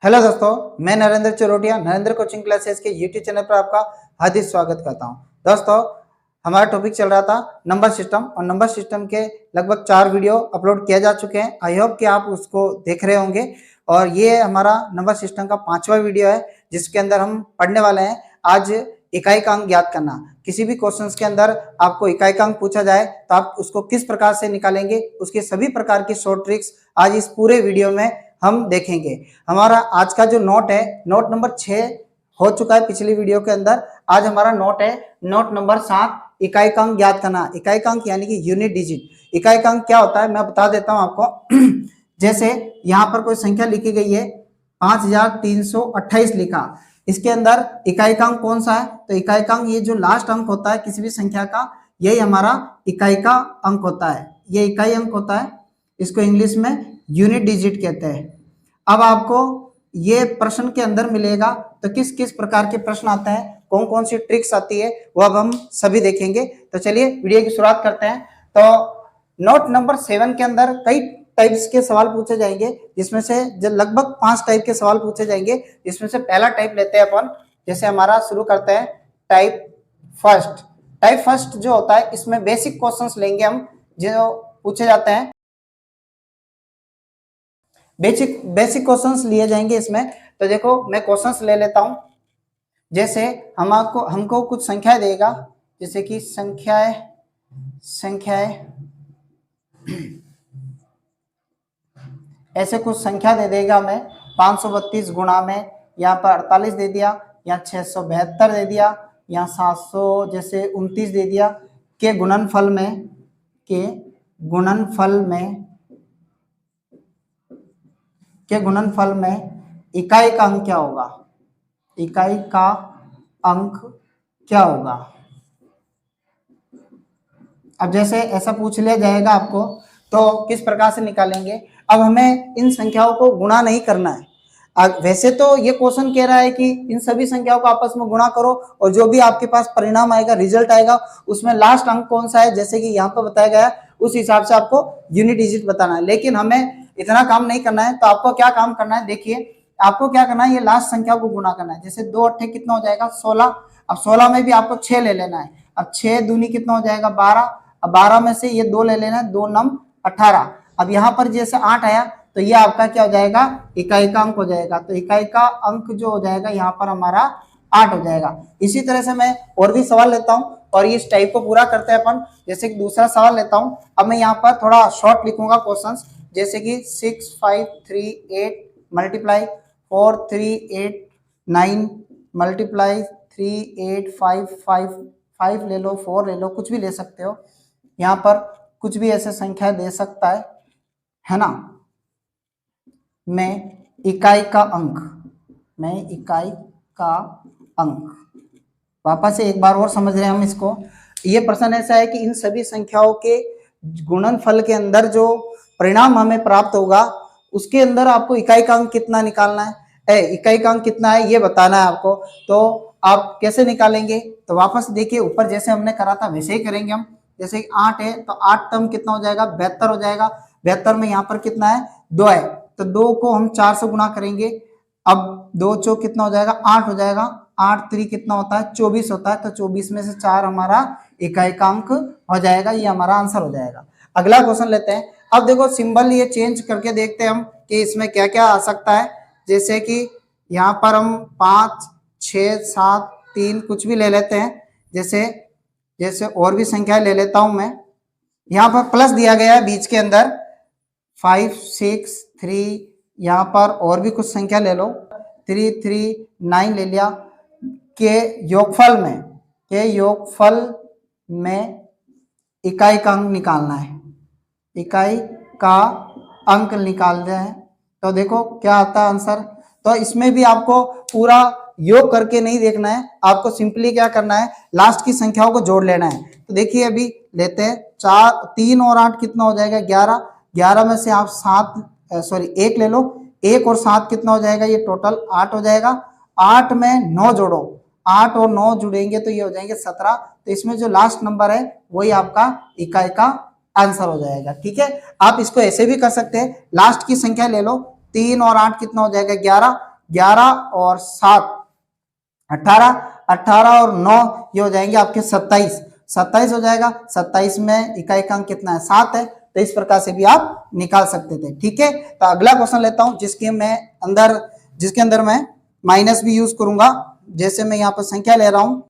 Hello दोस्तों, मैं Narendra चरोटिया Narendra coaching classes के यूट्यूब चैनल पर आपका हार्दिक स्वागत करता हूं। दोस्तों, हमारा टॉपिक चल रहा था नंबर सिस्टम और नंबर सिस्टम के लगभग 4 वीडियो अपलोड किया जा चुके हैं। आई होप कि आप उसको देख रहे होंगे और ये हमारा नंबर सिस्टम का 5वां वीडियो है जिसके अंदर हम पढ़ने वाले हैं आज इकाई का अंक ज्ञात करना। किसी भी क्वेश्चंस के अंदर आपको इकाई का अंक पूछा जाए तो आप उसको किस प्रकार से निकालेंगे, उसके सभी प्रकार की शॉर्ट ट्रिक्स आज इस पूरे वीडियो में हम देखेंगे। हमारा आज का जो नोट है, नोट नंबर 6 हो चुका है पिछली वीडियो के अंदर। आज हमारा नोट है नोट नंबर 7, इकाई का अंक ज्ञात करना। इकाई का अंक यानी कि यूनिट डिजिट। इकाई का अंक क्या होता है मैं बता देता हूं आपको। जैसे यहाँ पर कोई संख्या लिखी गई है 5328 लिखा, इसके अंदर इकाई का अंक कौन सा है? तो इकाई का अंक ये जो लास्ट अंक होता है किसी भी संख्या का, यही हमारा इकाई का अंक होता है। ये इकाई अंक होता है, इसको इंग्लिश में यूनिट डिजिट कहते हैं। अब आपको ये प्रश्न के अंदर मिलेगा तो किस किस प्रकार के प्रश्न आते हैं, कौन कौन सी ट्रिक्स आती है, वो अब हम सभी देखेंगे। तो चलिए वीडियो की शुरुआत करते हैं। तो नोट नंबर 7 के अंदर कई टाइप्स के सवाल पूछे जाएंगे, जिसमें से लगभग 5 टाइप के सवाल पूछे जाएंगे। जिसमें से पहला टाइप लेते हैं अपन। जैसे हमारा शुरू करते हैं टाइप फर्स्ट। टाइप फर्स्ट जो होता है इसमें बेसिक क्वेश्चंस लेंगे हम, जो पूछे जाते हैं। बेसिक क्वेश्चंस लिए जाएंगे इसमें। तो देखो मैं क्वेश्चंस ले लेता हूं। जैसे हमको कुछ संख्याएं देगा, जैसे कि संख्याएं ऐसे कुछ संख्या दे देगा मैं 532 गुणा में, यहाँ पर 48 दे दिया, यहाँ 672 दे दिया, यहाँ 700 जैसे 29 दे दिया। के गुणनफल में इकाई का अंक क्या होगा? इकाई का अंक क्या होगा? अब जैसे ऐसा पूछ लिया जाएगा आपको तो किस प्रकार से निकालेंगे? अब हमें इन संख्याओं को गुणा नहीं करना है। वैसे तो ये क्वेश्चन कह रहा है कि इन सभी संख्याओं को आपस में गुणा करो और जो भी आपके पास परिणाम आएगा, रिजल्ट आएगा, उसमें लास्ट अंक कौन सा है जैसे कि यहाँ पर बताया गया उस हिसाब से आपको यूनिट डिजिट बताना है। लेकिन हमें इतना काम नहीं करना है। तो आपको क्या काम करना है, देखिए आपको क्या करना है, ये लास्ट संख्या को गुणा करना है। जैसे 2 8 कितना हो जाएगा 16। अब 16 में भी आपको 6 ले लेना है। अब 6 दूनी कितना हो जाएगा 12। अब 12 में से ये 2 ले लेना है, 2 9 18। अब यहाँ पर जैसे 8 आया तो ये आपका क्या हो जाएगा, इकाई का अंक हो जाएगा। तो इकाई का अंक जो हो जाएगा यहाँ पर हमारा 8 हो जाएगा। इसी तरह से मैं और भी सवाल लेता हूँ और इस टाइप को पूरा करते हैं अपन। जैसे कि दूसरा सवाल लेता हूँ। अब मैं यहाँ पर थोड़ा शॉर्ट लिखूंगा क्वेश्चन, जैसे कि 6538 मल्टीप्लाई 4389 मल्टीप्लाई 38555 ले लो, 4 ले लो, कुछ भी ले सकते हो। यहाँ पर कुछ भी ऐसे संख्या दे सकता है ना। में इकाई का अंक वापस से एक बार और समझ रहे हैं हम इसको। ये प्रश्न ऐसा है कि इन सभी संख्याओं के गुणनफल के अंदर जो परिणाम हमें प्राप्त होगा उसके अंदर आपको इकाई का अंक कितना निकालना है, इकाई का अंक कितना है ये बताना है आपको। तो आप कैसे निकालेंगे? तो वापस देखिए ऊपर जैसे हमने करा था वैसे ही करेंगे हम। जैसे 8 है तो 8 टर्म कितना हो जाएगा 72 हो जाएगा। 72 में यहाँ पर कितना है 2 है, तो 2 को हम 4 से गुणा करेंगे। अब 2 चौक कितना हो जाएगा 8 हो जाएगा। 8 3 कितना होता है 24 होता है। तो 24 में से 4 हमारा इकाई का अंक हो जाएगा। ये हमारा आंसर हो जाएगा। अगला क्वेश्चन लेते हैं। अब देखो सिंबल ये चेंज करके देखते हैं हम कि इसमें क्या क्या आ सकता है। जैसे कि यहाँ पर हम 5 6 7 3 कुछ भी ले लेते हैं। जैसे और भी संख्या ले लेता हूं मैं। यहाँ पर प्लस दिया गया है बीच के अंदर 5 6 3, यहाँ पर और भी कुछ संख्या ले लो 3 3 9 ले लिया। के योगफल में इकाई का अंक निकालना है। इकाई का अंक निकालना है। तो देखो क्या आता है आंसर। तो इसमें भी आपको पूरा योग करके नहीं देखना है, आपको सिंपली क्या करना है लास्ट की संख्याओं को जोड़ लेना है। तो देखिए अभी लेते हैं 3 और 8 कितना हो जाएगा 11। 11 में से आप 1 ले लो, 1 और 7 कितना हो जाएगा, ये टोटल 8 हो जाएगा। 8 में 9 जोड़ो, 8 और 9 जुड़ेंगे तो ये हो जाएंगे 17। तो इसमें जो लास्ट नंबर है वही आपका इकाई का आंसर हो जाएगा। ठीक है, आप इसको ऐसे भी कर सकते हैं, लास्ट की संख्या ले लो 3 और 8 कितना हो जाएगा 11, 11 और 7 18, 18 और 9 ये हो जाएंगे आपके 27, 27 हो जाएगा। 27 में इकाई का अंक कितना है 7 है, तो इस प्रकार से भी आप निकाल सकते थे। ठीक है, तो अगला क्वेश्चन लेता हूं जिसके अंदर मैं माइनस भी यूज करूंगा। जैसे मैं यहाँ पर संख्या ले रहा हूं,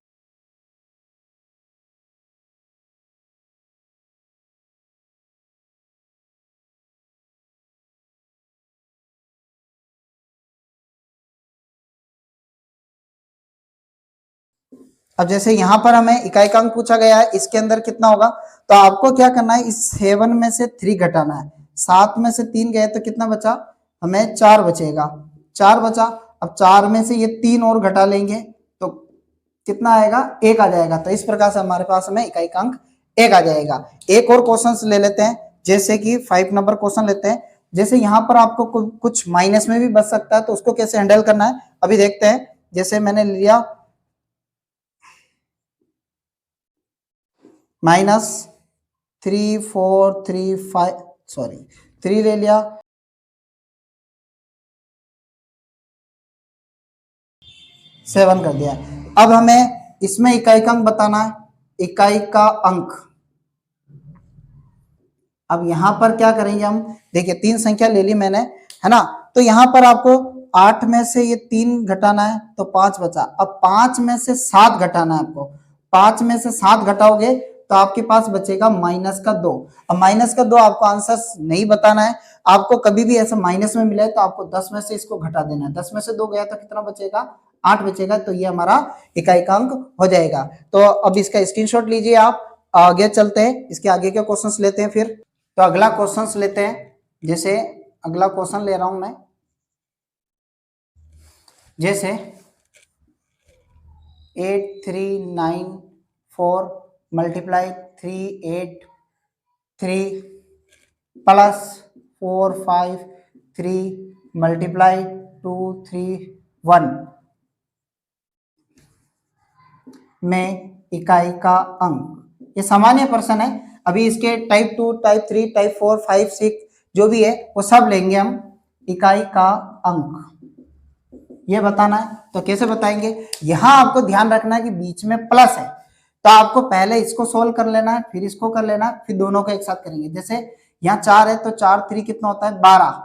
अब जैसे यहाँ पर हमें इकाई का अंक पूछा गया है, इसके अंदर कितना होगा, तो आपको क्या करना है, इस 7 में से 3 घटाना है। 7 में से 3 गए तो कितना बचा, हमें 4 बचेगा, 4 बचा। अब 4 में से ये 3 और घटा लेंगे तो कितना आएगा, 1 आ जाएगा। तो इस प्रकार से हमारे पास में इकाई का अंक 1 आ जाएगा। एक और क्वेश्चन ले लेते हैं, जैसे कि 5 नंबर क्वेश्चन लेते हैं। जैसे यहाँ पर आपको कुछ माइनस में भी बच सकता है, तो उसको कैसे हैंडल करना है अभी देखते हैं। जैसे मैंने लिया -3 4 3 5, सॉरी 3 ले लिया, 7 कर दिया। अब हमें इसमें इकाई का अंक बताना है, इकाई का अंक। अब यहां पर क्या करेंगे हम, देखिए 3 संख्या ले ली मैंने, है ना, तो यहां पर आपको 8 में से ये 3 घटाना है तो 5 बचा। अब 5 में से 7 घटाना है आपको, 5 में से 7 घटाओगे तो आपके पास बचेगा -2। अब -2 आपको आंसर नहीं बताना है, आपको कभी भी ऐसा माइनस में मिले तो आपको 10 में से इसको घटा देना है। 10 में से 2 गया तो कितना बचेगा, 8 बचेगा। तो ये हमारा इकाई का अंक हो जाएगा। तो अब इसका स्क्रीनशॉट लीजिए आप, आगे चलते हैं, इसके आगे के क्वेश्चंस लेते हैं फिर। तो अगला क्वेश्चंस लेते हैं, जैसे अगला क्वेश्चन ले रहा हूं मैं, जैसे 8394 मल्टीप्लाई 383 प्लस 453 मल्टीप्लाई 231 में इकाई का अंक। ये सामान्य प्रश्न है। अभी इसके टाइप 2, टाइप 3, टाइप 4, 5, 6 जो भी है वो सब लेंगे हम। इकाई का अंक ये बताना है, तो कैसे बताएंगे, यहां आपको ध्यान रखना है कि बीच में प्लस है, तो आपको पहले इसको सोल्व कर लेना है, फिर इसको कर लेना है, फिर दोनों को एक साथ करेंगे। जैसे यहाँ 4 है तो 4 3 कितना होता है 12,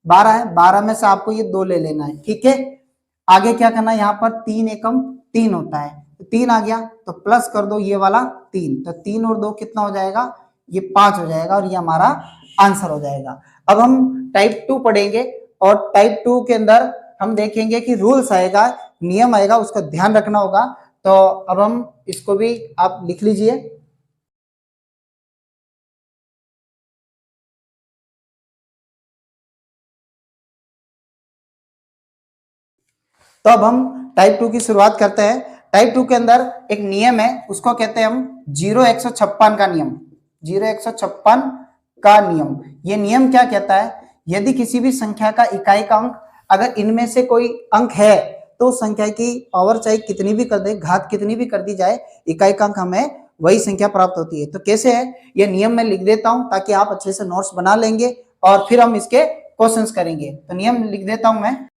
12 है, 12 में से आपको ये 2 ले लेना है। ठीक है, आगे क्या करना है, यहाँ पर 3 एकम 3 होता है, 3 आ गया तो प्लस कर दो ये वाला 3, तो 3 और 2 कितना हो जाएगा, ये 5 हो जाएगा, और ये हमारा आंसर हो जाएगा। अब हम टाइप 2 पढ़ेंगे, और टाइप 2 के अंदर हम देखेंगे कि रूल्स आएगा, नियम आएगा, उसका ध्यान रखना होगा। तो अब हम इसको भी आप लिख लीजिए। तो अब हम टाइप 2 की शुरुआत करते हैं। टाइप 2 के अंदर एक नियम है, उसको कहते हैं हम 0-156 का नियम। 0-156 का नियम, ये नियम क्या कहता है, यदि किसी भी संख्या का इकाई का अंक, अगर इनमें से कोई अंक है तो संख्या की पावर चाहे कितनी भी कर दे, घात कितनी भी कर दी जाए, इकाई का अंक हमें वही संख्या प्राप्त होती है। तो कैसे है, ये नियम मैं लिख देता हूं ताकि आप अच्छे से नोट्स बना लेंगे, और फिर हम इसके क्वेश्चंस करेंगे। तो नियम लिख देता हूं मैं।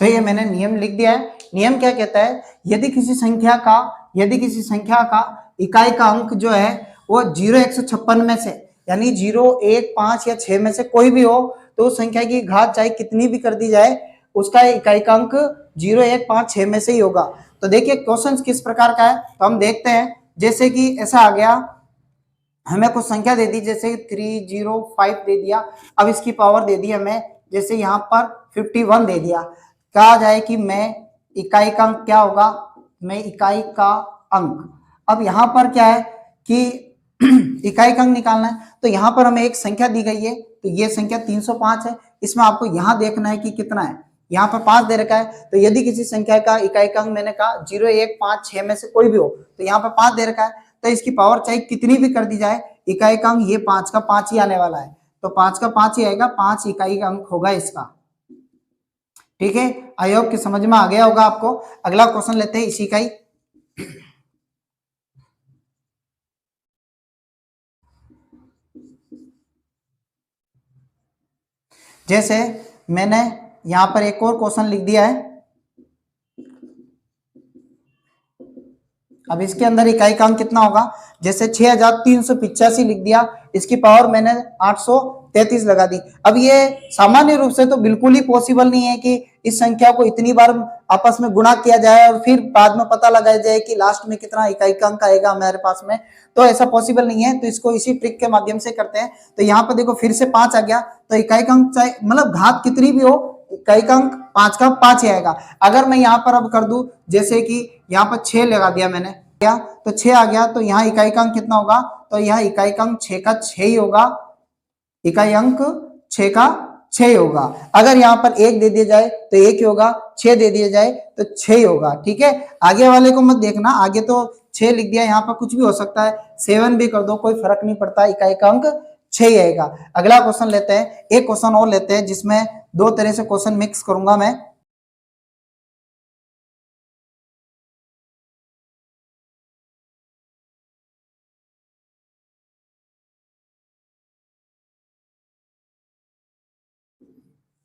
तो ये मैंने नियम लिख दिया है। नियम क्या कहता है, यदि किसी संख्या का इकाई का अंक जो है वो 0-156 में से, यानी 0 1 5 या 6 में से कोई भी हो, तो उस संख्या की घात चाहे कितनी भी कर दी जाए, उसका इकाई का अंक 0 1 5 6 में से ही होगा। तो देखिए क्वेश्चन किस प्रकार का है, तो हम देखते हैं। जैसे कि ऐसा आ गया, हमें कुछ संख्या दे दी, जैसे 305 दे दिया, अब इसकी पावर दे दी हमें, जैसे यहाँ पर 51 दे दिया। कहा जाए कि मैं इकाई का अंक क्या होगा, मैं इकाई का अंक, अब यहाँ पर क्या है कि इकाई का अंक निकालना है, तो यहाँ पर हमें एक संख्या दी गई है, तो ये संख्या 305 है। इसमें आपको यहाँ देखना है कि कितना है, यहाँ पर 5 दे रखा है, तो यदि किसी संख्या का इकाई का अंक मैंने कहा 0 1 5 6 में से कोई भी हो, तो यहाँ पर 5 दे रखा है, तो इसकी पावर चाहे कितनी भी कर दी जाए, इकाई का अंक ये 5 का 5 ही आने वाला है। तो 5 का 5 ही आएगा, 5 इकाई का अंक होगा इसका। ठीक है, आई होप कि समझ में आ गया होगा आपको। अगला क्वेश्चन लेते हैं इसी का ही। जैसे मैंने यहां पर एक और क्वेश्चन लिख दिया है। अब इसके अंदर इकाई का अंक कितना होगा, जैसे 6385 लिख दिया, इसकी पावर मैंने 833 लगा दी। अब ये सामान्य रूप से तो बिल्कुल ही पॉसिबल नहीं है कि इस संख्या को इतनी बार आपस में गुणा किया जाए और फिर बाद में पता लगाया जाए कि लास्ट में कितना इकाई का अंक आएगा हमारे पास में, तो ऐसा पॉसिबल नहीं है। तो इसको इसी ट्रिक के माध्यम से करते हैं। तो यहाँ पर देखो फिर से 5 आ गया, तो इकाई का अंक चाहे मतलब घात कितनी भी हो, इकाई का अंक 5 का 5 ही आएगा। अगर मैं यहाँ पर अब कर दूं, जैसे कि यहाँ पर 6 लगा दिया मैंने, क्या तो 6 आ गया, तो यहाँ इकाई का अंक कितना होगा, तो यहाँ इकाई का अंक 6 का 6 ही होगा, इकाई अंक 6 का 6 ही होगा। अगर यहाँ पर 1 दे दिया जाए तो 1 ही होगा, 6 दे दिया जाए तो 6 ही होगा। ठीक है, आगे वाले को मत देखना, आगे तो 6 लिख दिया, यहाँ पर कुछ भी हो सकता है, 7 भी कर दो, कोई फर्क नहीं पड़ता, इकाई का अंक 6 ही आएगा। अगला क्वेश्चन लेते हैं, एक क्वेश्चन और लेते हैं जिसमें दो तरह से क्वेश्चन मिक्स करूंगा मैं।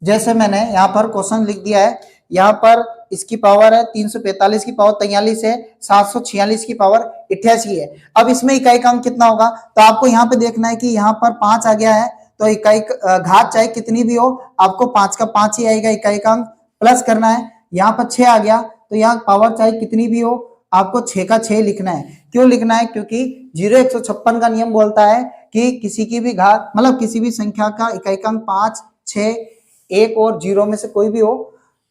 जैसे मैंने यहाँ पर क्वेश्चन लिख दिया है, यहाँ पर इसकी पावर है 345 की पावर 43 है, 746 की पावर 88 है। अब इसमें इकाई का अंक कितना होगा, तो आपको यहाँ पे देखना है कि यहाँ पर 5 आ गया है, तो इकाई घात चाहे कितनी भी हो, आपको 5 का 5 ही आएगा इकाई का अंक, प्लस करना है। यहाँ पर 6 आ गया, तो यहाँ पावर चाहे कितनी भी हो, आपको 6 का 6 लिखना है। क्यों लिखना है, क्योंकि 0156 का नियम बोलता है कि किसी की भी घात मतलब किसी भी संख्या का इकाई का अंक 5, 6, 1 और 0 में से कोई भी हो,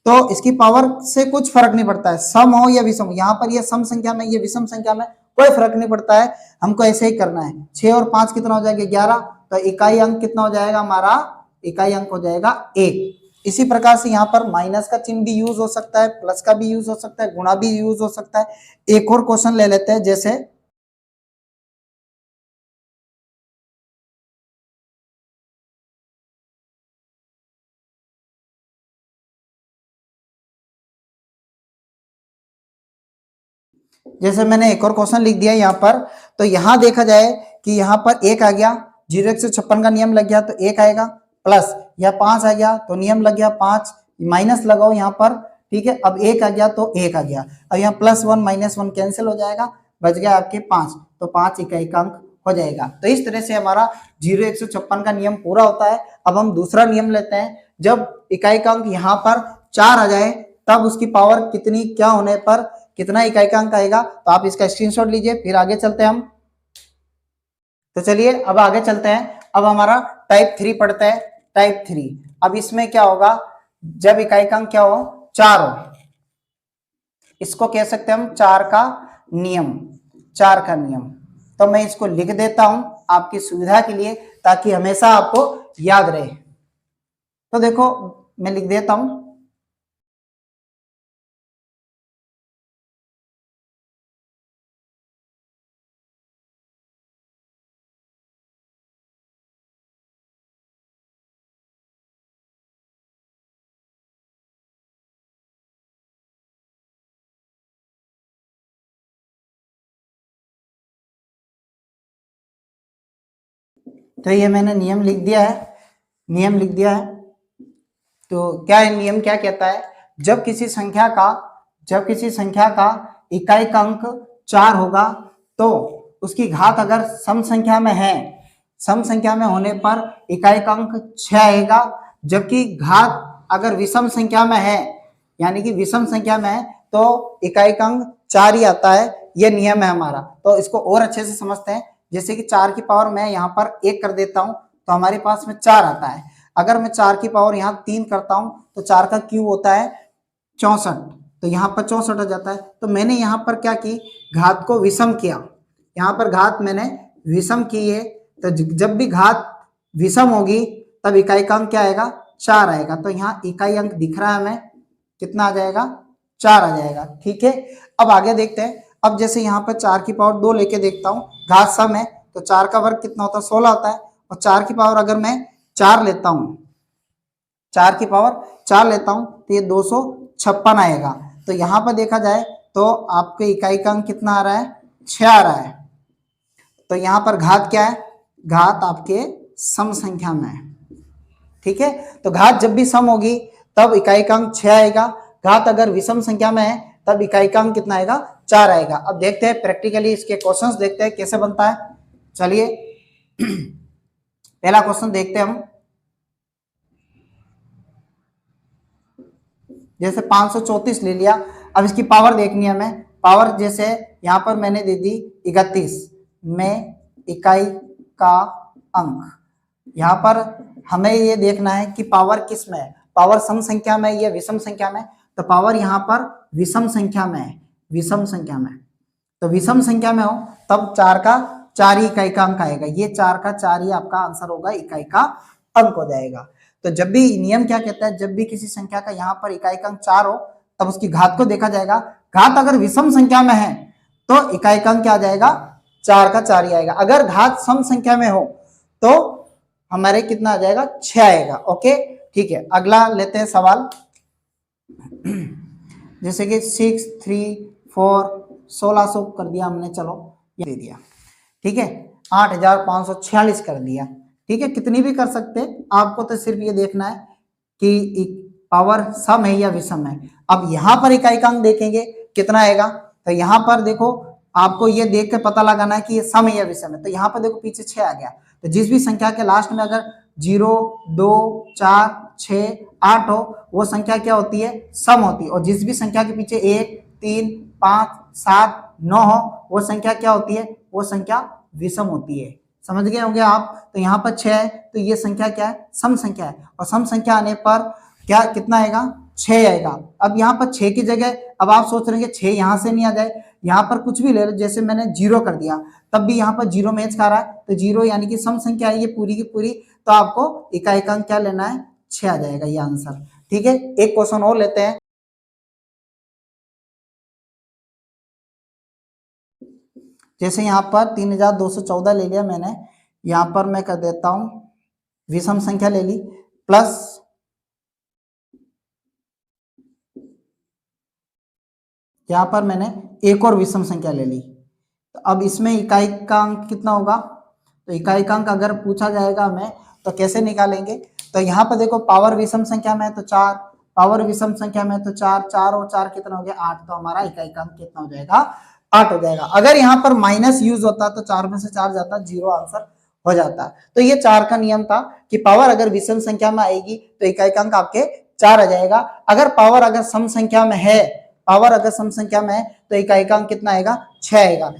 तो इसकी पावर से कुछ फर्क नहीं पड़ता है, सम हो या विषम। यहाँ पर ये सम संख्या में, ये विषम संख्या में, कोई फर्क नहीं पड़ता है, हमको ऐसे ही करना है। 6 और 5 कितना हो जाएगा, 11, तो इकाई अंक कितना हो जाएगा हमारा, इकाई अंक हो जाएगा 1। इसी प्रकार से यहाँ पर माइनस का चिन्ह भी यूज हो सकता है, प्लस का भी यूज हो सकता है, गुणा भी यूज हो सकता है। एक और क्वेश्चन ले लेते हैं, जैसे मैंने एक और क्वेश्चन लिख दिया यहाँ पर। तो यहाँ देखा जाए कि यहाँ पर 1 आ गया, 0156 का नियम लग गया तो 1 आएगा, प्लस या 5 आ गया तो नियम लग गया 5, माइनस लगाओ यहाँ पर। ठीक है, अब 1 आ गया तो 1 आ गया, अब यहाँ +1 -1 कैंसिल हो जाएगा, बच गया आपके 5, तो 5 इकाई का अंक हो जाएगा। तो इस तरह से हमारा 0156 का नियम पूरा होता है। अब हम दूसरा नियम लेते हैं, जब इकाई का अंक यहाँ पर 4 आ जाए, तब उसकी पावर कितनी क्या होने पर कितना इकाई का अंक आएगा। तो आप इसका स्क्रीनशॉट लीजिए, फिर आगे चलते हैं हम। तो चलिए अब आगे चलते हैं। अब हमारा टाइप 3 पढ़ते हैं, टाइप 3। अब इसमें क्या होगा, जब इकाई का अंक क्या हो, 4 हो, इसको कह सकते हैं हम 4 का नियम, 4 का नियम। तो मैं इसको लिख देता हूं आपकी सुविधा के लिए, ताकि हमेशा आपको याद रहे। तो देखो मैं लिख देता हूं, तो ये मैंने नियम लिख दिया है, नियम लिख दिया है। तो क्या है नियम, क्या कहता है, जब किसी संख्या का इकाई का अंक 4 होगा, तो उसकी घात अगर सम संख्या में है, सम संख्या में होने पर इकाई का अंक 6 आएगा। जबकि घात अगर विषम संख्या में है, यानी कि विषम संख्या में है, तो इकाई का अंक 4 ही आता है। यह नियम है हमारा। तो इसको और अच्छे से समझते हैं। जैसे कि 4 की पावर मैं यहाँ पर 1 कर देता हूं, तो हमारे पास में 4 आता है। अगर मैं 4 की पावर यहाँ 3 करता हूं, तो 4 का क्यूब होता है 64, तो यहाँ पर 64 आ जाता है। तो मैंने यहाँ पर क्या की, घात को विषम किया, यहाँ पर घात मैंने विषम की है। तो जब भी घात विषम होगी, तब इकाई का अंक क्या आएगा, 4 आएगा। तो यहाँ इकाई अंक दिख रहा है हमें, कितना आ जाएगा, 4 आ जाएगा। ठीक है, अब आगे देखते हैं। अब जैसे यहाँ पर 4 की पावर 2 लेके देखता हूँ, घात सम है, तो 4 का वर्ग कितना होता है, 16 होता है। और 4 की पावर अगर मैं 4 लेता हूं, 4 की पावर 4 लेता हूं तो ये 256 आएगा। तो यहां पर देखा जाए तो आपके इकाई का अंक कितना आ रहा है, 6 आ रहा है। तो यहां पर घात क्या है, घात आपके सम संख्या में है। ठीक है, तो घात जब भी सम होगी तब इकाई का अंक 6 आएगा, घात अगर विषम संख्या में है तब इकाई का अंक कितना आएगा, 4 आएगा। अब देखते हैं प्रैक्टिकली इसके क्वेश्चंस देखते हैं कैसे बनता है। चलिए पहला क्वेश्चन देखते हैं हम। जैसे 534 ले लिया, अब इसकी पावर देखनी है हमें। पावर जैसे यहां पर मैंने दे दी 31 में इकाई का अंक, यहां पर हमें ये देखना है कि पावर किस में है, पावर सम संख्या में या विषम संख्या में। तो पावर यहां पर विषम संख्या में है, विषम संख्या में। तो विषम संख्या में हो तब 4 का 4 ही इकाई का अंक आएगा, ये 4 का 4 ही आपका आंसर होगा, इकाई का अंक हो जाएगा। तो जब भी नियम क्या कहता है, जब भी किसी संख्या का यहाँ पर इकाई का अंक 4 हो तब उसकी घात को देखा जाएगा। घात अगर विषम संख्या में है तो इकाई का अंक क्या आ जाएगा, 4 का 4 ही आएगा। अगर घात सम संख्या में हो तो हमारे कितना आ जाएगा, 6 आएगा। ओके ठीक है, अगला लेते हैं सवाल। जैसे कि 6 3 4 1600 कर दिया हमने, चलो ये दे दिया। ठीक है, 8546 कर दिया। ठीक है, कितनी भी कर सकते, आपको तो सिर्फ ये देखना है कि पावर सम है या विषम है। अब यहां पर इकाई का अंक देखेंगे कितना आएगा, तो यहां पर देखो आपको ये देख के पता लगाना है कि ये सम है या विषम है। तो यहां पर देखो पीछे 6 आ गया, तो जिस भी संख्या के लास्ट में अगर 0 2 4 6 8 हो वो संख्या क्या होती है, सम होती है। और जिस भी संख्या के पीछे 1 3 5 7 9 हो वो संख्या क्या होती है, वो संख्या विषम होती है। समझ गए होंगे आप। तो यहाँ पर 6 है तो ये संख्या क्या है, सम संख्या है। और सम संख्या आने पर क्या कितना आएगा, 6 आएगा। अब यहाँ पर 6 की जगह अब आप सोच रहे हैं 6 यहाँ से नहीं आ जाए, यहाँ पर कुछ भी ले लो, जैसे मैंने 0 कर दिया तब भी यहाँ पर 0 मैच खा रहा है, तो 0 यानी कि सम संख्या है ये पूरी की पूरी। तो आपको इकाई का अंक क्या लेना है, 6 आ जाएगा ये आंसर। ठीक है, एक क्वेश्चन और लेते हैं। जैसे यहाँ पर 3214 ले लिया मैंने, यहाँ पर मैं कर देता हूं विषम संख्या ले ली, प्लस यहाँ पर मैंने एक और विषम संख्या ले ली। तो अब इसमें इकाई का अंक कितना होगा, तो इकाई का अंक अगर पूछा जाएगा हमें तो कैसे निकालेंगे। तो यहाँ पर देखो पावर विषम संख्या में है तो 4, पावर विषम संख्या में तो 4, 4 और 4 कितना हो गया 8, तो हमारा इकाई का अंक कितना हो जाएगा, 8 हो जाएगा। अगर यहाँ पर माइनस यूज होता तो 4 में से 4 जाता, 0 आंसर हो जाता। तो ये 4 का नियम था कि पावर अगर विषम संख्या में आएगी तो इकाई का अंक आपके 4 आ जाएगा। अगर पावर अगर सम संख्या में है, पावर अगर सम संख्या में है तो इकाई का अंक कितना आएगा, 6 आएगा।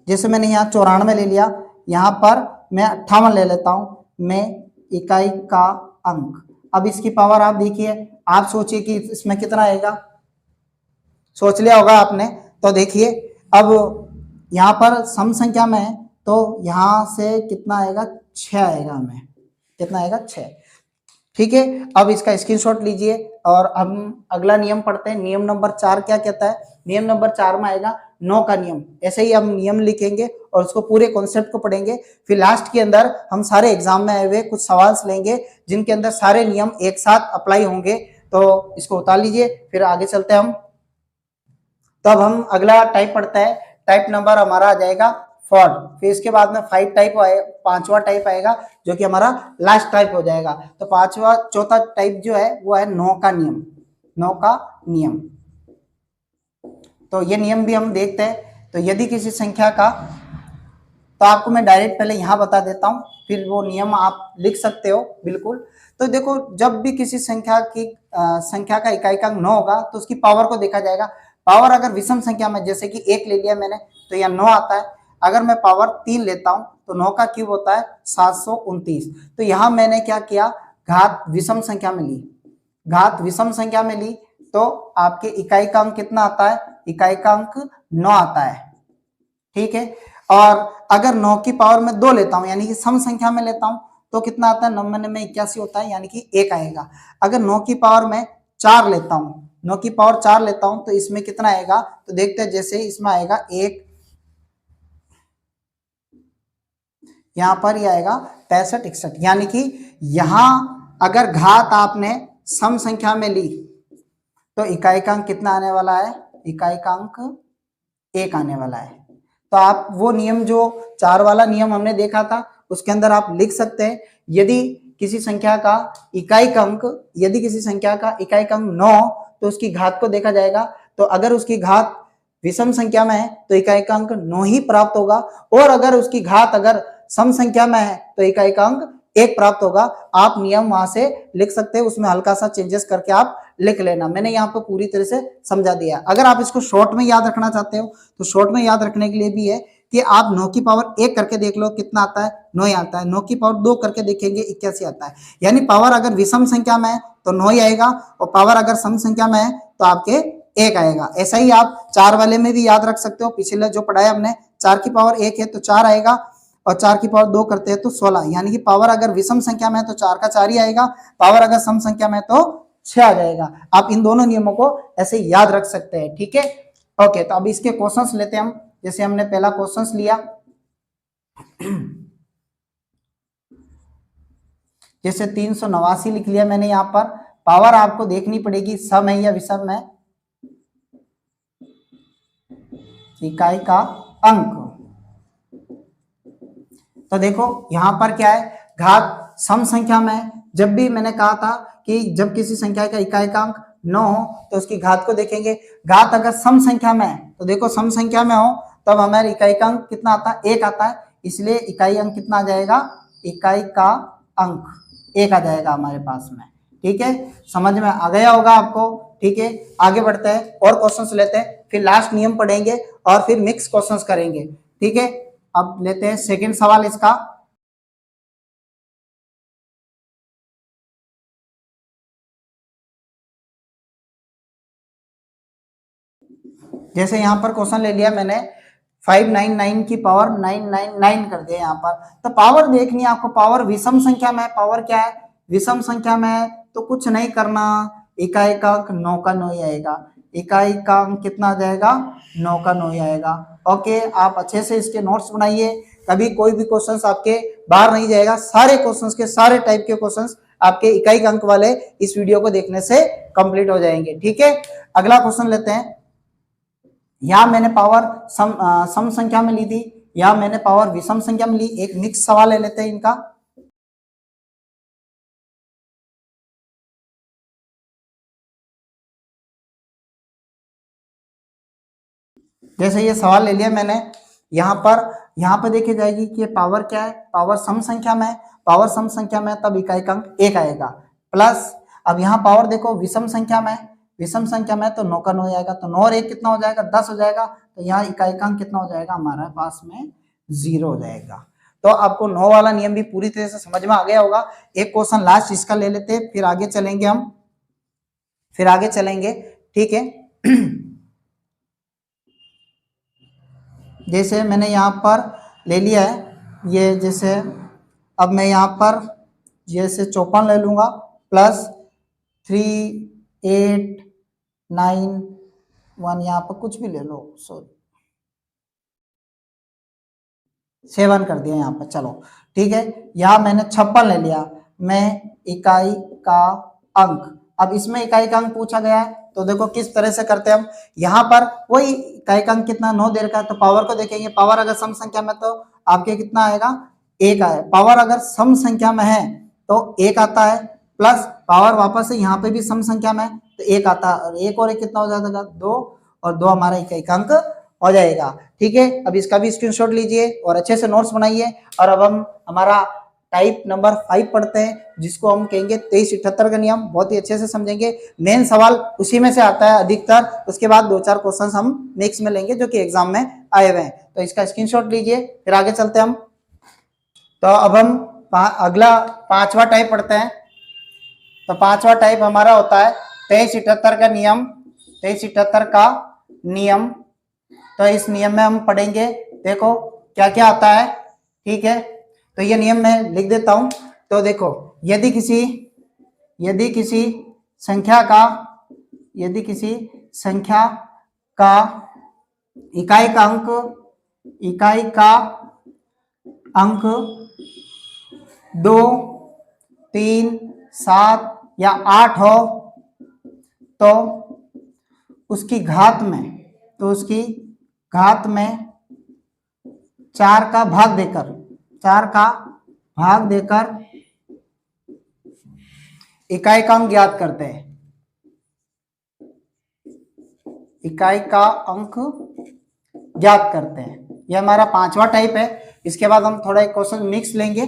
जैसे मैंने यहाँ 94 ले लिया, यहाँ पर मैं 58 ले लेता हूं, मैं इकाई का अंक। अब इसकी पावर आप देखिए, आप सोचिए कि इसमें कितना आएगा, सोच लिया होगा आपने। तो देखिए अब यहाँ पर सम संख्या में है तो यहाँ से कितना आएगा, 6 आएगा, हमें कितना आएगा, 6। ठीक है, अब इसका स्क्रीनशॉट लीजिए और हम अगला नियम पढ़ते हैं। नियम नंबर 4 क्या कहता है, नियम नंबर 4 में आएगा 9 का नियम। ऐसे ही हम नियम लिखेंगे और उसको पूरे कॉन्सेप्ट को पढ़ेंगे। फिर लास्ट के अंदर हम सारे एग्जाम में आए हुए कुछ सवाल लेंगे जिनके अंदर सारे नियम एक साथ अप्लाई होंगे। तो इसको उतार लीजिए, फिर आगे चलते हैं हम। तो अब हम अगला टाइप पढ़ते हैं। टाइप नंबर हमारा आ जाएगा 4, फिर इसके बाद में 5 टाइप आए, 5वां टाइप आएगा जो कि हमारा लास्ट टाइप हो जाएगा। तो चौथा टाइप जो है वो है 9 का नियम, 9 का नियम। तो ये नियम भी हम देखते हैं। तो यदि किसी संख्या का, तो आपको मैं डायरेक्ट पहले यहाँ बता देता हूँ, फिर वो नियम आप लिख सकते हो बिल्कुल। तो देखो जब भी किसी संख्या का इकाई का अंक 9 होगा तो उसकी पावर को देखा जाएगा। पावर अगर विषम संख्या में, जैसे कि 1 ले लिया मैंने तो यहाँ 9 आता है। अगर मैं पावर 3 लेता हूं तो 9 का क्यूब होता है 729। तो यहां मैंने क्या किया, घात विषम संख्या में ली, घात विषम संख्या में ली तो आपके इकाई का अंक कितना आता है, इकाई का अंक 9 आता है। ठीक है, और अगर 9 की पावर में 2 लेता हूं यानी कि सम संख्या में लेता हूं तो कितना आता है, 9 में 81 होता है यानी कि 1 आएगा। अगर 9 की पावर में 4 लेता हूं, 9 की पावर 4 लेता हूं तो इसमें कितना आएगा, तो देखते हैं। जैसे इसमें आएगा 1, यहाँ पर ये आएगा 65 61, यानी कि यहां अगर घात आपने सम संख्या में ली तो इकाइकांक कितना आने वाला है, इकाइकांक 1 आने वाला है। तो आप वो नियम जो 4 वाला नियम हमने देखा था उसके अंदर आप लिख सकते हैं, यदि किसी संख्या का इकाइकांक 9 तो उसकी घात को देखा जाएगा, तो अगर उसकी घात विषम संख्या में है तो इकाइकांक 9 ही प्राप्त होगा, और अगर उसकी घात अगर सम संख्या में है तो इकाइकांक 1 प्राप्त होगा। आप नियम वहां से लिख सकते हैं, उसमें हल्का सा चेंजेस करके आप लिख लेना। मैंने यहाँ पर पूरी तरह से समझा दिया। अगर आप इसको शॉर्ट में याद रखना चाहते हो तो शॉर्ट में याद रखने के लिए भी है कि आप 9 की पावर 1 करके देख लो कितना आता है, 9 ही आता है। 9 की पावर 2 करके देखेंगे 81 आता है। यानी पावर अगर विषम संख्या में है तो 9 ही आएगा, और पावर अगर सम संख्या में है तो आपके 1 आएगा। ऐसा ही आप 4 वाले में भी याद रख सकते हो। पिछले जो पढ़ाया हमने 4 की पावर 1 है तो 4 आएगा, और 4 की पावर 2 करते हैं तो 16। यानी कि पावर अगर विषम संख्या में है तो 4 का 4 ही आएगा, पावर अगर सम संख्या में है तो 6 आ जाएगा। आप इन दोनों नियमों को ऐसे याद रख सकते हैं, ठीक है। ओके, तो अब इसके क्वेश्चंस लेते हैं हम। जैसे हमने पहला क्वेश्चंस लिया, जैसे 389 लिख लिया मैंने। यहाँ पर पावर आपको देखनी पड़ेगी सम है या विषम है, इकाई का अंक। तो देखो यहाँ पर क्या है, घात सम संख्या में। जब भी मैंने कहा था कि जब किसी संख्या का इकाई का अंक 9 हो तो उसकी घात को देखेंगे। घात अगर सम संख्या में है तो देखो सम संख्या में हो तब हमारे इकाई का अंक कितना आता है, 1 आता है। इसलिए इकाई अंक कितना आ जाएगा, इकाई का अंक 1 आ जाएगा हमारे पास में, ठीक है। समझ में आ गया होगा आपको, ठीक है। आगे बढ़ते हैं और क्वेश्चंस लेते हैं, फिर लास्ट नियम पढ़ेंगे और फिर मिक्स क्वेश्चंस करेंगे, ठीक है। अब लेते हैं सेकंड सवाल इसका। जैसे यहाँ पर क्वेश्चन ले लिया मैंने, 599 की पावर 999 कर दिया यहाँ पर। तो पावर देखनी है आपको, पावर विषम संख्या में है। पावर क्या है, विषम संख्या में है तो कुछ नहीं करना, इकाई का अंक 9 का 9 ही आएगा। इकाई का अंक कितना आ जाएगा, 9 का 9 ही आएगा। ओके, आप अच्छे से इसके नोट्स बनाइए, कभी कोई भी क्वेश्चन आपके बाहर नहीं जाएगा। सारे क्वेश्चन के सारे टाइप के क्वेश्चन आपके इकाई का अंक वाले इस वीडियो को देखने से कंप्लीट हो जाएंगे, ठीक है। अगला क्वेश्चन लेते हैं। या मैंने पावर सम संख्या में ली थी, या मैंने पावर विषम संख्या में ली। एक मिक्स सवाल ले लेते हैं इनका। जैसे ये सवाल ले लिया मैंने, यहाँ पर देखी जाएगी कि पावर क्या है, पावर सम संख्या में है। पावर सम संख्या में तब इकाई का अंक 1 आएगा, प्लस अब यहाँ पावर देखो विषम संख्या में, विषम संख्या में तो 9 का 9 आएगा। तो 9 और 1 कितना हो जाएगा, 10 हो जाएगा। तो यहाँ इकाई का अंक कितना हो जाएगा हमारे पास में, 0 हो जाएगा। तो आपको 9 वाला नियम भी पूरी तरह से समझ में आ गया होगा। एक क्वेश्चन लास्ट इसका ले लेते हैं, फिर आगे चलेंगे हम, ठीक है। जैसे मैंने यहाँ पर ले लिया है ये, जैसे अब मैं यहाँ पर जैसे 54 ले लूँगा, प्लस 3891, यहाँ पर कुछ भी ले लो, सॉरी 7 कर दिया यहाँ पर, चलो ठीक है। यहाँ मैंने 56 ले लिया, मैं इकाई का अंक। अब इसमें इकाई का अंक पूछा गया है तो देखो किस तरह से करते हैं हम। यहाँ पर वही इकाई का अंक कितना 9 दे रखा है, तो पावर को देखेंगे। पावर अगर सम संख्या में तो आपके कितना आएगा, 1 आए। पावर अगर सम संख्या में है तो 1 आता है, प्लस पावर वापस से यहाँ पे भी सम संख्या में है तो 1 आता है, और 1 और 1 कितना हो जाएगा, 2, और 2 हमारा इकाई का अंक हो जाएगा, ठीक है। अब इसका भी स्क्रीनशॉट लीजिए और अच्छे से नोट्स बनाइए। और अब हम हमारा टाइप नंबर 5 पढ़ते हैं, जिसको हम कहेंगे 2378 का नियम। बहुत ही अच्छे से समझेंगे, मेन सवाल उसी में से आता है अधिकतर। उसके बाद 2-4 क्वेश्चन हम मिक्स में लेंगे जो कि एग्जाम में आए हुए हैं। तो इसका स्क्रीनशॉट लीजिए, फिर आगे चलते हैं हम। तो अब हम अगला 5वां टाइप पढ़ते हैं। तो 5वां टाइप हमारा होता है 2378 का नियम। 2378 का नियम, तो इस नियम में हम पढ़ेंगे, देखो क्या क्या आता है, ठीक है। तो ये नियम मैं लिख देता हूं। तो देखो, यदि किसी संख्या का इकाई का अंक 2 3 7 या 8 हो तो उसकी घात में, तो उसकी घात में 4 का भाग देकर, 4 का भाग देकर इकाई का अंक ज्ञात करते हैं। इकाई का अंक ज्ञात करते हैं। यह हमारा 5वां टाइप है। इसके बाद हम थोड़ा एक क्वेश्चन मिक्स लेंगे।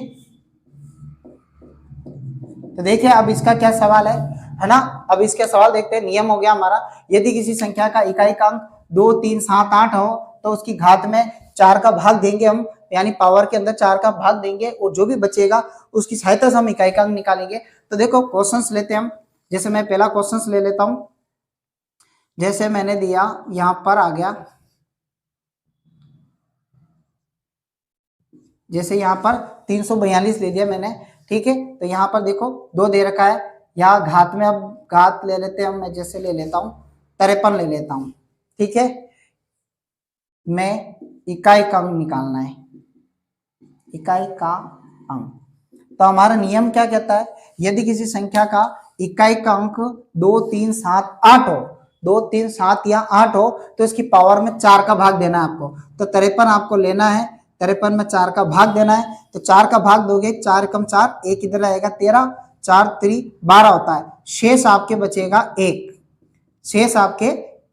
तो देखिए अब इसका क्या सवाल है ना। अब इसका सवाल देखते हैं। नियम हो गया हमारा, यदि किसी संख्या का इकाई का अंक 2 3 7 8 हो तो उसकी घात में 4 का भाग देंगे हम, यानी पावर के अंदर 4 का भाग देंगे और जो भी बचेगा उसकी सहायता से हम इकाई का अंक निकालेंगे। तो देखो क्वेश्चंस लेते हैं हम। जैसे मैं पहला क्वेश्चंस ले लेता हूं। जैसे मैंने दिया, यहां पर आ गया, जैसे यहाँ पर 342 ले दिया मैंने, ठीक है। तो यहाँ पर देखो 2 दे रखा है, यहाँ घात में अब घात ले लेते हैं हम। मैं जैसे ले लेता हूँ 53 ले लेता हूँ, ठीक है। मैं इकाई का अंक निकालना है, इकाई का अंक। तो हमारा नियम क्या कहता है, यदि किसी संख्या का इकाई का अंक 2 3 7 8 हो, 2 3 7 या 8 हो तो इसकी पावर में 4 का भाग देना है आपको। तो 53 आपको लेना है, 53 में 4 का भाग देना है। तो 4 का भाग दोगे, 4 कम 4, 1 इधर आएगा 13, 4 3 12 होता है। शेष आपके बचेगा 1, शेष आपके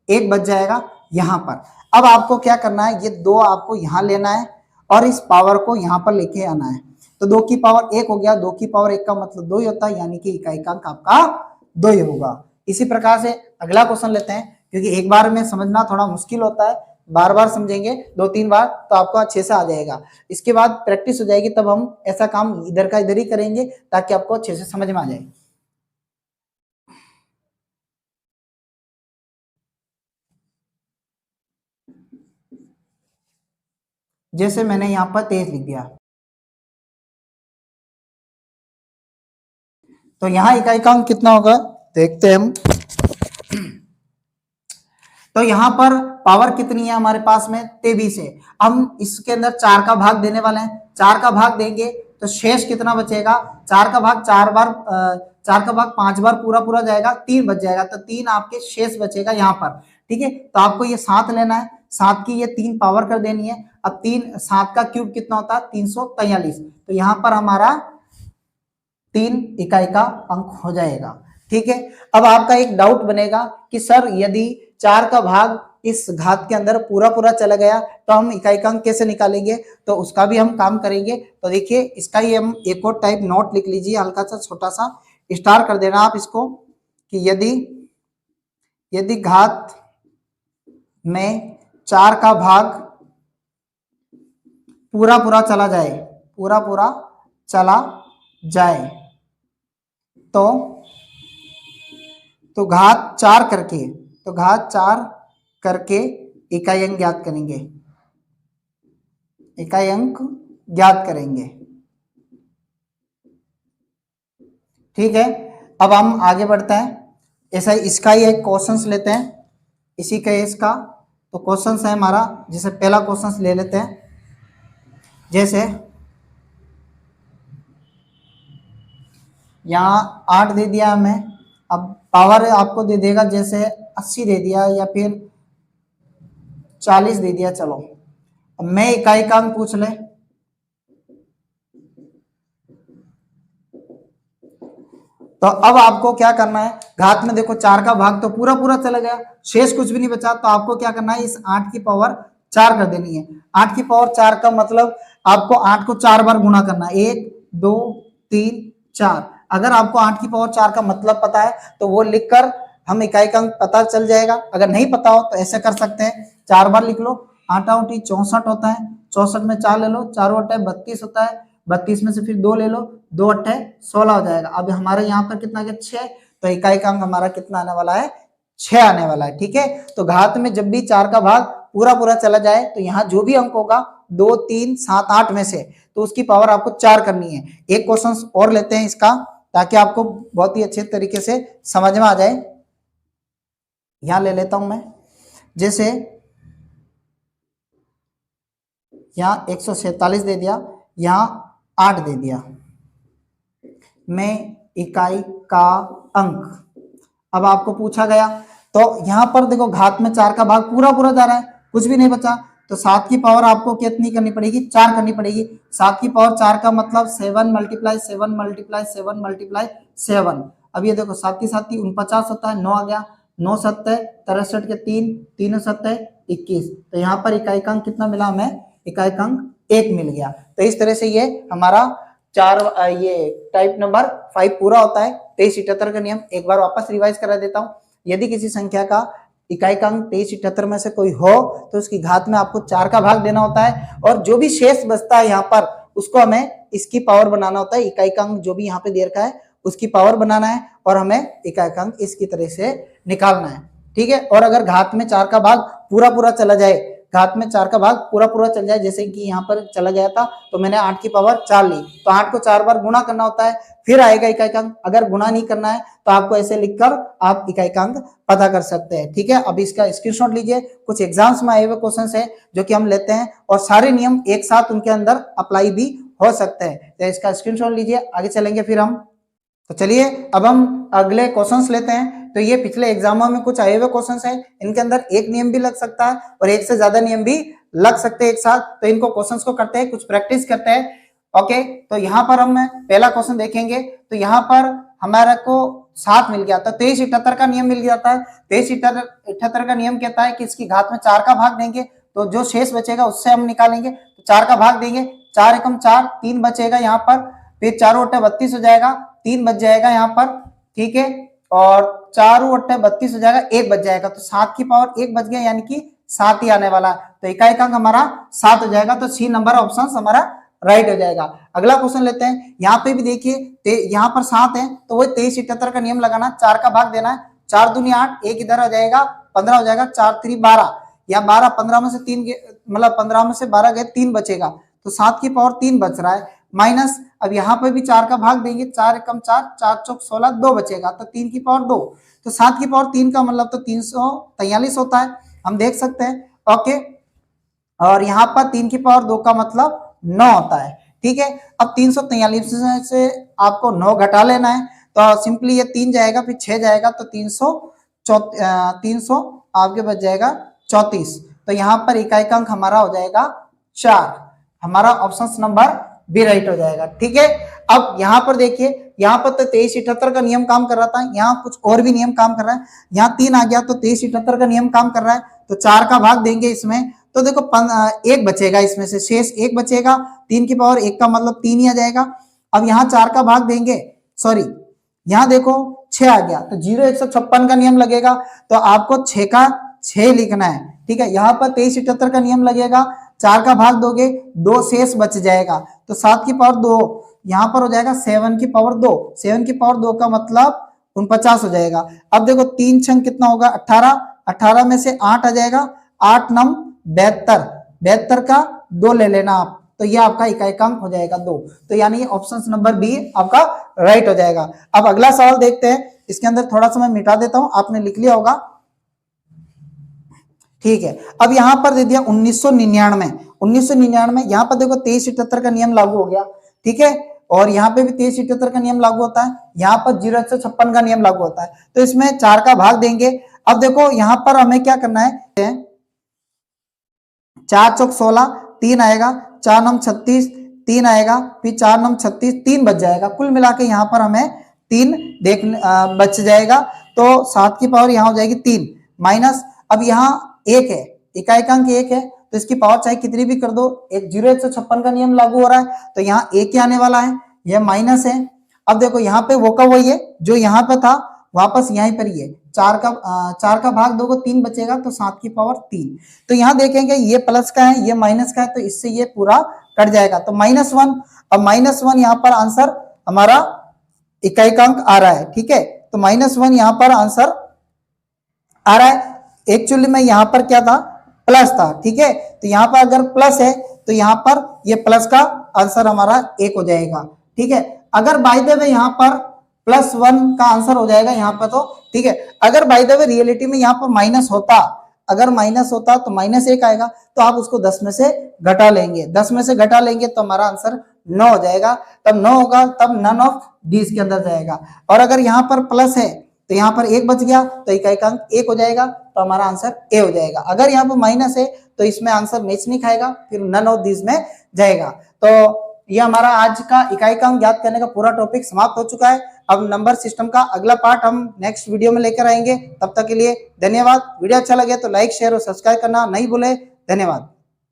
1 बच जाएगा यहाँ पर। अब आपको क्या करना है, ये 2 आपको यहाँ लेना है और इस पावर को यहाँ पर लेके आना है। तो 2 की पावर 1 हो गया, 2 की पावर 1 का मतलब 2 ही होता है, यानी कि इकाई का अंक आपका 2 ही होगा। इसी प्रकार से अगला क्वेश्चन लेते हैं, क्योंकि एक बार में समझना थोड़ा मुश्किल होता है, बार बार समझेंगे 2-3 बार तो आपको अच्छे से आ जाएगा। इसके बाद प्रैक्टिस हो जाएगी, तब हम ऐसा काम इधर का इधर ही करेंगे ताकि आपको अच्छे से समझ में आ जाए। जैसे मैंने यहाँ पर 23 लिख दिया, तो यहाँ इकाई का अंक कितना होगा देखते हैं हम। तो यहाँ पर पावर कितनी है हमारे पास में, 23 है। हम इसके अंदर 4 का भाग देने वाले हैं, 4 का भाग देंगे तो शेष कितना बचेगा, 4 का भाग 4 बार 4 का भाग 5 बार पूरा पूरा जाएगा, 3 बच जाएगा। तो 3 आपके शेष बचेगा यहाँ पर, ठीक है। तो आपको ये 7 लेना है, 7 की ये 3 पावर कर देनी है। अब 3 7 का क्यूब कितना होता है, 343। तो यहाँ पर हमारा 3 इकाई का अंक हो जाएगा, ठीक है। अब आपका एक डाउट बनेगा कि सर यदि 4 का भाग इस घात के अंदर पूरा पूरा चला गया तो हम इकाई का अंक कैसे निकालेंगे, तो उसका भी हम काम करेंगे। तो देखिए इसका ही हम एक और टाइप नोट लिख लीजिए, हल्का सा छोटा सा स्टार कर देना आप इसको, कि यदि घात में 4 का भाग पूरा पूरा चला जाए, पूरा पूरा चला जाए तो घात 4 करके, तो घात 4 करके इकाई अंक ज्ञात करेंगे, इकाई अंक ज्ञात करेंगे, ठीक है। अब हम आगे बढ़ते हैं। ऐसा ही इसका ही एक क्वेश्चंस लेते हैं, इसी का इसका। तो क्वेश्चंस है हमारा, जैसे पहला क्वेश्चंस ले लेते हैं। जैसे यहाँ 8 दे दिया हमें, अब पावर आपको दे देगा, जैसे 80 दे दिया या फिर 40 दे दिया। चलो अब मैं इकाई का अंक पूछ ले, तो अब आपको क्या करना है, घात में देखो 4 का भाग तो पूरा पूरा चला गया, शेष कुछ भी नहीं बचा। तो आपको क्या करना है, इस 8 की पावर 4 कर देनी है। 8 की पावर 4 का मतलब आपको 8 को 4 बार गुणा करना है, 1 2 3 4। अगर आपको 8 की पावर 4 का मतलब पता है तो वो लिखकर हम इकाई का अंक पता चल जाएगा। अगर नहीं पता हो तो ऐसे कर सकते हैं, 4 बार लिख लो। 8 8 64 होता है, 64 में 4 ले लो, 4 8 32 होता है, 32 में से फिर 2 ले लो, 2 8 16 हो जाएगा। अब हमारे यहाँ पर कितना गया, 6। तो इकाई का अंक हमारा कितना आने वाला है, 6 आने वाला है, ठीक है। तो घात में जब भी 4 का भाग पूरा पूरा चला जाए तो यहाँ जो भी अंक होगा 2 3 7 8 में से, तो उसकी पावर आपको 4 करनी है। एक क्वेश्चन और लेते हैं इसका, ताकि आपको बहुत ही अच्छे तरीके से समझ में आ जाए। यहां ले लेता हूं मैं, जैसे यहाँ 147 दे दिया, यहाँ 8 दे दिया। में इकाई का अंक। अब आपको पूछा गया तो यहाँ पर देखो घात में 4 का भाग पूरा पूरा जा रहा है, कुछ भी नहीं बचा, तो 7 की पावर आपको कितनी करनी पड़ेगी, 4 करनी पड़ेगी। 7 की पावर 4 का मतलब 7 मल्टीप्लाई 7 मल्टीप्लाई 7 मल्टीप्लाई 7। अब ये देखो 7 की 49 होता है, 9 आ गया, 9 सत्ते 63 के 3, 3 सत्ते 21। तो यहाँ पर इकाई का अंक कितना मिला हमें, इकाई का अंक 1 मिल गया। तो इस तरह से ये हमारा ये टाइप नंबर 5 पूरा होता है। 2378 का नियम एक बार वापस रिवाइज करा देता हूँ। यदि किसी संख्या का इकाई का अंक 2378 में से कोई हो तो उसकी घात में आपको 4 का भाग देना होता है, और जो भी शेष बचता है यहाँ पर उसको हमें इसकी पावर बनाना होता है। इकाई का अंक जो भी यहाँ पे दे रखा है उसकी पावर बनाना है और हमें इकाई का अंक इसकी तरह से निकालना है, ठीक है। और अगर घात में 4 का भाग पूरा पूरा चला जाए, घात में 4 का भाग पूरा पूरा चल जाए, जैसे कि यहाँ पर चला गया था तो मैंने 8 की पावर 4 ली, तो 8 को 4 बार गुणा करना होता है, फिर आएगा इकाई का अंक। अगर गुणा नहीं करना है तो आपको ऐसे लिखकर आप इकाई का अंक पता कर सकते हैं, ठीक है। अब इसका स्क्रीनशॉट लीजिए, कुछ एग्जाम्स में आए हुए क्वेश्चन है जो कि हम लेते हैं और सारे नियम एक साथ उनके अंदर अप्लाई भी हो सकते हैं। तो इसका स्क्रीनशॉट लीजिए, आगे चलेंगे फिर हम। तो चलिए अब हम अगले क्वेश्चंस लेते हैं। तो ये पिछले एग्जामों में कुछ आए हुए क्वेश्चंस हैं, इनके अंदर एक नियम भी लग सकता है और एक से ज्यादा नियम भी लग सकते हैं एक साथ। तो इनको क्वेश्चंस को करते हैं, कुछ प्रैक्टिस करते हैं, ओके। तो यहाँ पर हम पहला क्वेश्चन देखेंगे। तो यहाँ पर हमारा को 7 मिल गया था, 2378 का नियम मिल जाता है। 2378 का नियम कहता है कि इसकी घात में 4 का भाग देंगे तो जो शेष बचेगा उससे हम निकालेंगे, तो 4 का भाग देंगे, 4 एकम 4, 3 बचेगा यहाँ पर, फिर 4 × 32 हो जाएगा, 3 बच जाएगा यहाँ पर, ठीक है, और 4 × 32 हो जाएगा, 1 बच जाएगा, तो 7 की पावर 1 बच गया, यानी कि 7 ही आने वाला। तो इकाई का अंक हमारा 7 हो जाएगा। तो सी नंबर ऑप्शन हमारा राइट हो जाएगा। अगला क्वेश्चन लेते हैं। यहाँ पे भी देखिए यहाँ पर 7 है तो वही 2378 का नियम लगाना, 4 का भाग देना है, 4 दूनी 8, 1 इधर आ जाएगा, 15 हो जाएगा, 4 3 12, या 12 15 में से 3 मतलब 15 में से 12 गए, 3 बचेगा, तो 7 की पावर 3 बच रहा है, माइनस अब यहाँ पे भी 4 का भाग देंगे, 4 एकम 4, 4 चौक 16, 2 बचेगा, तो 3 की पावर 2, तो 7 की पावर 3 का मतलब तो 343 होता है, हम देख सकते हैं, ओके। और यहाँ पर 3 की पावर 2 का मतलब 9 होता है, ठीक है। अब 343 से आपको 9 घटा लेना है, तो सिंपली ये 3 जाएगा, फिर 6 जाएगा, तो 300 आपके बच जाएगा 34। तो यहाँ पर इकाई का अंक हमारा हो जाएगा 4, हमारा ऑप्शन नंबर बी राइट हो जाएगा, ठीक है। अब यहाँ पर देखिए, यहाँ पर तो 2378 का नियम काम कर रहा था, यहाँ कुछ और भी नियम काम कर रहा है, यहाँ 3 आ गया तो 2378 का नियम काम कर रहा है, तो 4 का भाग देंगे इसमें, तो देखो 1 बचेगा, इसमें से शेष 1 बचेगा, 3 की पावर 1 का मतलब 3 ही आ जाएगा। अब यहाँ 4 का भाग देंगे, सॉरी यहाँ देखो 6 आ गया, तो 0 156 का नियम लगेगा, तो आपको 6 का 6 लिखना है, ठीक है। यहाँ पर 2378 का नियम लगेगा, 4 का भाग दोगे, 2 शेष बच जाएगा, तो 7 की पावर 2 यहाँ पर हो जाएगा, 7 की पावर 2, 7 की पावर 2 का मतलब 49 हो जाएगा। अब देखो 3 छंग कितना होगा, 18, 18 में से 8 आ जाएगा, 8 9 72, 72 का 2 ले लेना आप, तो ये आपका इकाई का अंक हो जाएगा 2। तो यानी ऑप्शन नंबर बी आपका राइट हो जाएगा। अब अगला सवाल देखते हैं, इसके अंदर थोड़ा सा मैं मिटा देता हूं, आपने लिख लिया होगा, ठीक है। अब यहाँ पर दे दिया 1999 यहाँ पर देखो 2378 का नियम लागू हो गया, ठीक है, और यहाँ पे भी 2378 का नियम लागू होता है, यहाँ पर 0 156 का नियम लागू होता है, तो इसमें 4 का भाग देंगे। अब देखो यहाँ पर हमें क्या करना है, 4 चौक 16, 3 आएगा, 4 9 36, 3 आएगा, फिर 4 9 36, 3 बच जाएगा, कुल मिला के यहाँ पर हमें 3 बच जाएगा, तो 7 की पावर यहाँ हो जाएगी 3, माइनस अब यहाँ 1 है, इकाई का अंक 1 है, तो इसकी पावर चाहे कितनी भी कर दो, एक 0 156 का नियम लागू हो रहा है, तो यहाँ 1 ही आने वाला है, यह माइनस है। अब देखो यहाँ पे वो का वही है जो यहाँ पे था, वापस यहीं पर ही है, 4 का भाग दोगे 3 बचेगा, तो 7 की पावर 3। तो यहाँ देखेंगे ये प्लस का है, ये माइनस का है, तो इससे ये पूरा कट जाएगा, तो -1। अब -1 यहाँ पर आंसर हमारा इकाई का अंक आ रहा है, ठीक है, तो -1 यहाँ पर आंसर आ रहा है। एक्चुअली में यहाँ पर क्या था, प्लस था, ठीक है, तो यहाँ पर अगर प्लस है तो यहाँ पर ये प्लस का आंसर हमारा 1 हो जाएगा, ठीक है। अगर बाय द वे यहाँ पर +1 का आंसर हो जाएगा यहाँ पर, तो ठीक है। अगर बाय द वे रियलिटी में यहाँ पर माइनस होता, अगर माइनस होता तो -1 आएगा, तो आप उसको 10 में से घटा लेंगे, 10 में से घटा लेंगे तो हमारा आंसर 9 हो जाएगा, तब 9 होगा तब नन ऑफ डीज के अंदर जाएगा। और अगर यहाँ पर प्लस है तो यहाँ पर 1 बच गया तो इकाई का अंक 1 हो जाएगा, तो हमारा आंसर ए हो जाएगा। अगर यहाँ पर माइनस है तो इसमें आंसर मैच नहीं खाएगा, फिर नन ऑफ दीज में जाएगा। तो ये हमारा आज का इकाई का अंक ज्ञात करने का पूरा टॉपिक समाप्त हो चुका है। अब नंबर सिस्टम का अगला पार्ट हम नेक्स्ट वीडियो में लेकर आएंगे। तब तक के लिए धन्यवाद। वीडियो अच्छा लगे तो लाइक शेयर और सब्सक्राइब करना नहीं भूले। धन्यवाद।